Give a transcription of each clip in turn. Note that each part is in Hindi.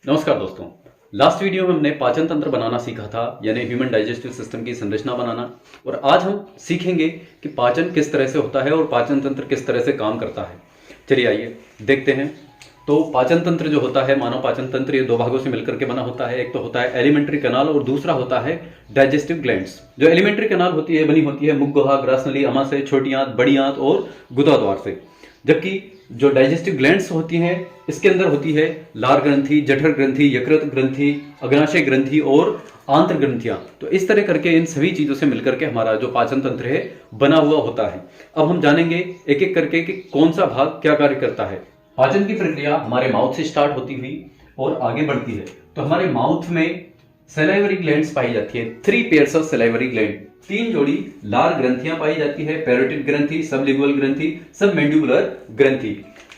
नमस्कार दोस्तों। लास्ट वीडियो में हमने पाचन तंत्र बनाना सीखा था, यानी ह्यूमन डाइजेस्टिव सिस्टम की संरचना बनाना। और आज हम सीखेंगे कि पाचन किस तरह से होता है और पाचन तंत्र किस तरह से काम करता है। चलिए आइए देखते हैं। तो पाचन तंत्र जो होता है, मानव पाचन तंत्र, ये दो भागों से मिलकर के बना होता है। एक तो होता है एलिमेंट्री कैनाल और दूसरा होता है डाइजेस्टिव ग्लैंड्स। जो एलिमेंट्री कैनाल बनी होती है मुख गुहा, ग्रासनली, अमाशय, छोटी आंत, बड़ी आंत और गुदाद्वार से। जबकि जो डाइजेस्टिव ग्लैंड्स होती हैं, इसके अंदर होती है लार ग्रंथि, जठर ग्रंथि, यकृत ग्रंथि, अग्नाशय ग्रंथि और आंत्र ग्रंथियां। तो इस तरह करके इन सभी चीजों से मिलकर के हमारा जो पाचन तंत्र है बना हुआ होता है। अब हम जानेंगे एक एक करके कि कौन सा भाग क्या कार्य करता है। पाचन की प्रक्रिया हमारे माउथ से स्टार्ट होती हुई और आगे बढ़ती है। तो हमारे माउथ में सलाइवरी ग्लैंड्स पाई जाती है, 3 पेयर्स ऑफ सलाइवरी ग्लैंड, 3 जोड़ी लार ग्रंथियां पाई जाती है, पैरोटिड ग्रंथि, सबलिंगुअल ग्रंथि, सबमैंडिबुलर ग्रंथि।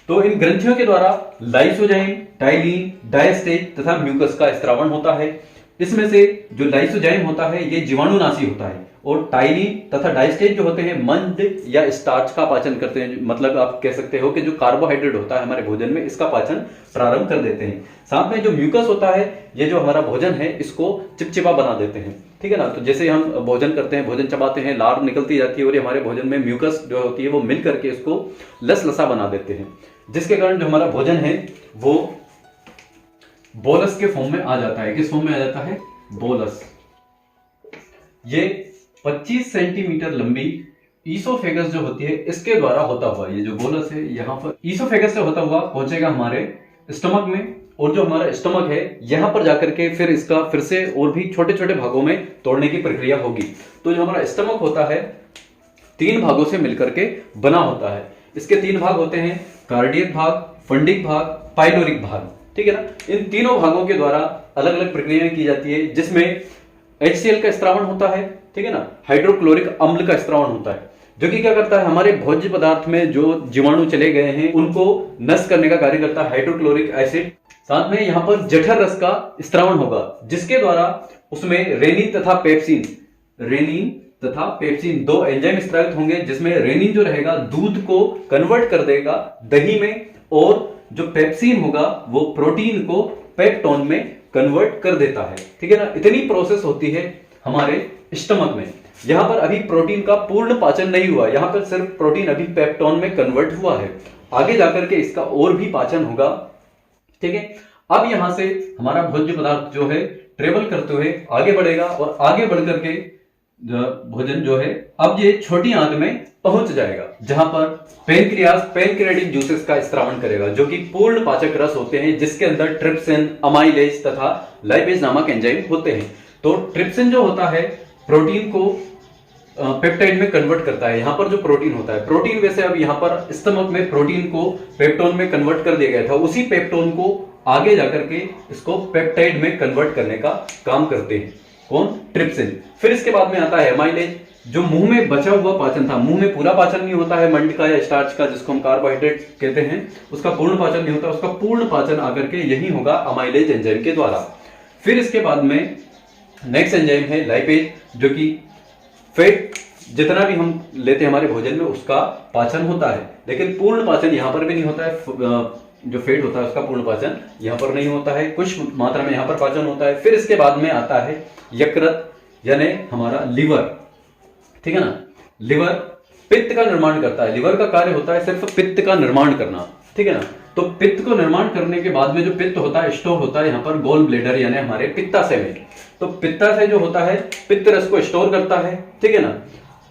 तो इन ग्रंथियों के द्वारा लाइसोजाइम, टाइलिन, डायस्टेज तथा म्यूकस का स्त्रावण होता है। इसमें से जो लाइसोजाइम होता है ये जीवाणुनाशी होता है और टाइलिन तथा डायस्टेज जो होते हैं मंद या स्टार्च का पाचन करते हैं। मतलब आप कह सकते हो कि जो कार्बोहाइड्रेट होता है हमारे भोजन में, इसका पाचन प्रारंभ कर देते हैं। साथ में जो म्यूकस होता है, ये जो हमारा भोजन है इसको चिपचिपा बना देते हैं। ठीक है ना। तो जैसे हम भोजन करते हैं, भोजन चबाते हैं, लार निकलती जाती है और ये हमारे भोजन में म्यूकस जो होती है वो मिल करके इसको लसलसा बना देते हैं, जिसके कारण जो हमारा भोजन है वो बोलस के फॉर्म में आ जाता है। किस फॉर्म में आ जाता है? बोलस। ये 25 सेंटीमीटर लंबी ईसोफेगस जो होती है इसके द्वारा होता हुआ, ये जो बोलस है यहां पर ईसोफेगस से होता हुआ पहुंचेगा हमारे स्टमक में। और जो हमारा स्टमक है यहां पर जाकर के फिर इसका फिर से और भी छोटे छोटे भागों में तोड़ने की प्रक्रिया होगी। तो जो हमारा स्टमक होता है 3 भागों से मिलकर के बना होता है। इसके 3 भाग होते हैं, कार्डियक भाग, फंडिक भाग, पाइलोरिक भाग। ठीक है ना। इन तीनों भागों के द्वारा अलग अलग प्रक्रियाएं की जाती है, जिसमें HCl का स्त्रावण होता है। ठीक है ना। हाइड्रोक्लोरिक अम्ल का स्त्रावण होता है, जो कि क्या करता है, हमारे भोज्य पदार्थ में जो जीवाणु चले गए हैं उनको नष्ट करने का कार्य करता है हाइड्रोक्लोरिक एसिड। साथ में यहां पर जठर रस का स्त्रावण होगा, जिसके द्वारा उसमें रेनिन तथा पेप्सिन 2 एंजाइम स्रावित होंगे, जिसमें रेनिन जो रहेगा दूध को कन्वर्ट कर देगा दही में, और जो पेप्सिन होगा वो प्रोटीन को पेप्टोन में कन्वर्ट कर देता है। ठीक है ना। इतनी प्रोसेस होती है हमारे स्टमक में। यहां पर अभी प्रोटीन का पूर्ण पाचन नहीं हुआ, यहां पर सिर्फ प्रोटीन अभी पेप्टोन में कन्वर्ट हुआ है। आगे जाकर के इसका और भी पाचन होगा। ठीक है। अब यहां से हमारा भोज्य पदार्थ जो है ट्रेवल करते हुए आगे बढ़ेगा और आगे बढ़ करके भोजन जो है अब ये छोटी आंत में पहुंच जाएगा, जहां पर पैनक्रियाटिक जूसेस का स्त्रावण करेगा, जो कि पूर्ण पाचक रस होते हैं, जिसके अंदर ट्रिप्सिन, अमाइलेज तथा लाइपेज नामक एंजाइम होते हैं। तो ट्रिप्सिन जो होता है प्रोटीन को पेप्टाइड में कन्वर्ट करता है। यहां पर जो प्रोटीन होता है, प्रोटीन वैसे अब यहां पर स्टमक में प्रोटीन को पेप्टोन में कन्वर्ट कर दिया गया था, उसी पेप्टोन को आगे जाकर के इसको पेप्टाइड में कन्वर्ट करने का काम करते हैं। कौन? ट्रिप्सिन। फिर इसके बाद में आता है अमाइलेज, जो मुंह में बचा हुआ पाचन था। मुंह में पूरा पाचन नहीं होता है मंड का या स्टार्च का, जिसको हम कार्बोहाइड्रेट कहते हैं, उसका पूर्ण पाचन नहीं होता। उसका पूर्ण पाचन आकर के यही होगा अमाइलेज एंजाइम के द्वारा। फिर इसके बाद में नेक्स्ट एंजाइम है लाइपेज, जो कि फैट जितना भी हम लेते हैं हमारे भोजन में उसका पाचन होता है, लेकिन पूर्ण पाचन यहां पर भी नहीं होता है। जो फैट होता है उसका पूर्ण पाचन यहां पर नहीं होता है, कुछ मात्रा में यहां पर पाचन होता है। फिर इसके बाद में आता है यकृत, यानी हमारा लिवर। ठीक है ना। लिवर पित्त का निर्माण करता है। लिवर का कार्य होता है सिर्फ पित्त का निर्माण करना। ठीक है ना। तो पित्त को निर्माण करने के बाद में जो पित्त होता है स्टोर होता है यहाँ पर गोल ब्लेडर, यानी हमारे पित्ताशय में। तो पित्ताशय जो होता है पित्त रस को स्टोर करता है। ठीक है ना।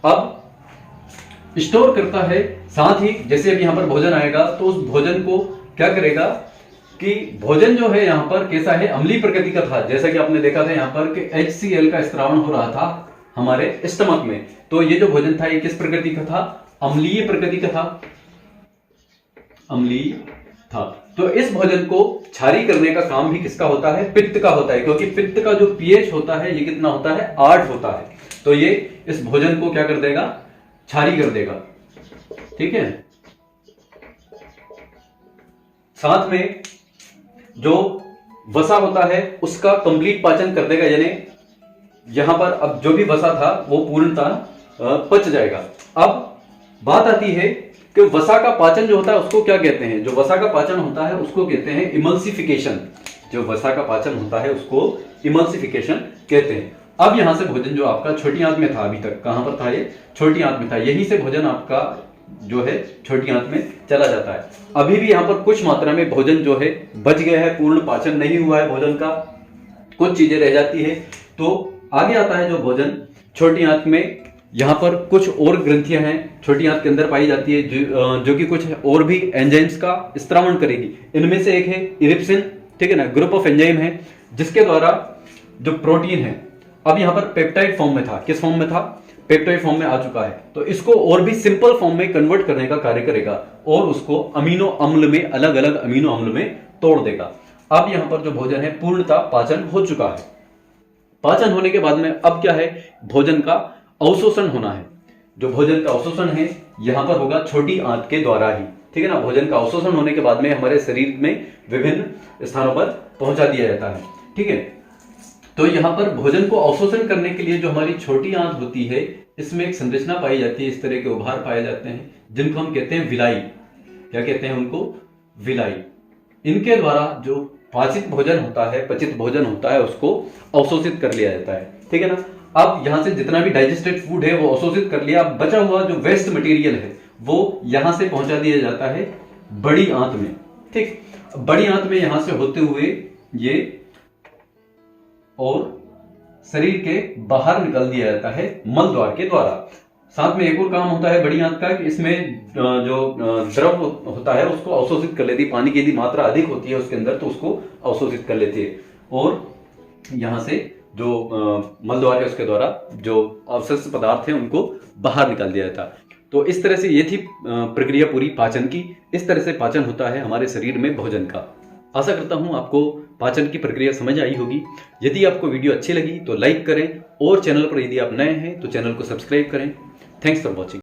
अब स्टोर करता है, साथ ही जैसे अब यहां पर भोजन आएगा तो उस भोजन को क्या करेगा कि भोजन जो है यहां पर कैसा है, अम्लीय प्रकृति का था। जैसा कि आपने देखा था यहां पर कि HCl का स्त्रावण हो रहा था हमारे स्टमक में। तो ये जो भोजन था ये किस प्रकृति का था? अम्लीय प्रकृति का था। अम्लीय था। तो इस भोजन को क्षारी करने का काम भी किसका होता है? पित्त का होता है, क्योंकि पित्त का जो pH होता है ये कितना होता है? 8 होता है। तो ये इस भोजन को क्या कर देगा? क्षारी कर देगा। ठीक है। साथ में जो वसा होता है उसका कंप्लीट पाचन कर देगा, यानी यहां पर अब जो भी वसा था वो पूर्णतः पच जाएगा। अब बात आती है कि वसा का पाचन जो होता है उसको क्या कहते हैं? जो वसा का पाचन होता है उसको कहते हैं इमल्सिफिकेशन। जो वसा का पाचन होता है उसको इमल्सिफिकेशन कहते हैं। अब यहां से भोजन जो आपका छोटी आंत में था, अभी तक कहां पर था, ये छोटी आंत में था, यहीं से भोजन आपका जो है छोटी आंत में चला जाता है। अभी भी यहाँ पर कुछ मात्रा में भोजन जो है बच गया है, पूर्ण पाचन नहीं हुआ है भोजन का, कुछ चीजें रह जाती है। तो आगे आता है जो भोजन छोटी आंत में, यहाँ पर कुछ और ग्रंथियां हैं छोटी आंत के अंदर पाई जाती है जो कि कुछ और भी एंजाइम्स का स्त्रावण करेगी। इनमें से एक है इरिप्सिन, ठीक है ना, ग्रुप ऑफ एंजाइम है जिसके द्वारा जो प्रोटीन है अब यहाँ पर पेप्टाइड फॉर्म में था, किस फॉर्म में था, पेप्टाइड फॉर्म में आ चुका है, तो इसको और भी सिंपल फॉर्म में कन्वर्ट करने का कार्य करेगा और उसको अमीनो अम्ल में, अलग अलग अमीनो अम्ल में तोड़ देगा। अब यहाँ पर जो भोजन है पूर्णतः पाचन हो चुका है। पाचन होने के बाद में अब क्या है, भोजन का अवशोषण होना है। जो भोजन का अवशोषण है यहां पर होगा छोटी आंत के द्वारा ही, ठीक है ना। भोजन का अवशोषण होने के बाद में हमारे शरीर में विभिन्न स्थानों पर पहुंचा दिया जाता है, ठीक है। तो यहां पर भोजन को अवशोषण करने के लिए जो हमारी छोटी आंत होती है इसमें एक संरचना पाई जाती है, इस तरह के उभार पाए जाते हैं जिनको हम कहते हैं विलाई। क्या कहते हैं उनको, विलाई। इनके द्वारा जो पाचित भोजन होता है, पचित भोजन होता है, उसको अवशोषित कर लिया जाता है, ठीक है ना। अब यहां से जितना भी डाइजेस्टेड फूड है वो अवशोषित कर लिया, अब बचा हुआ जो वेस्ट मटेरियल है वो यहां से पहुंचा दिया जाता है बड़ी आंत में, ठीक। बड़ी आंत में यहां से होते हुए ये और शरीर के बाहर निकल दिया जाता है मल द्वार के द्वारा। साथ में एक और काम होता है बड़ी आंत का कि इसमें जो द्रव होता है उसको अवशोषित कर लेती है। पानी की यदि मात्रा अधिक होती है उसके अंदर तो उसको अवशोषित कर लेती है और यहां से जो मल द्वार है उसके द्वारा जो अवशिष्ट पदार्थ हैं उनको बाहर निकाल दिया जाता है। तो इस तरह से ये थी प्रक्रिया पूरी पाचन की। इस तरह से पाचन होता है हमारे शरीर में भोजन का। आशा करता हूं आपको पाचन की प्रक्रिया समझ आई होगी। यदि आपको वीडियो अच्छी लगी तो लाइक करें और चैनल पर यदि आप नए हैं तो चैनल को सब्सक्राइब करें। Thanks for watching.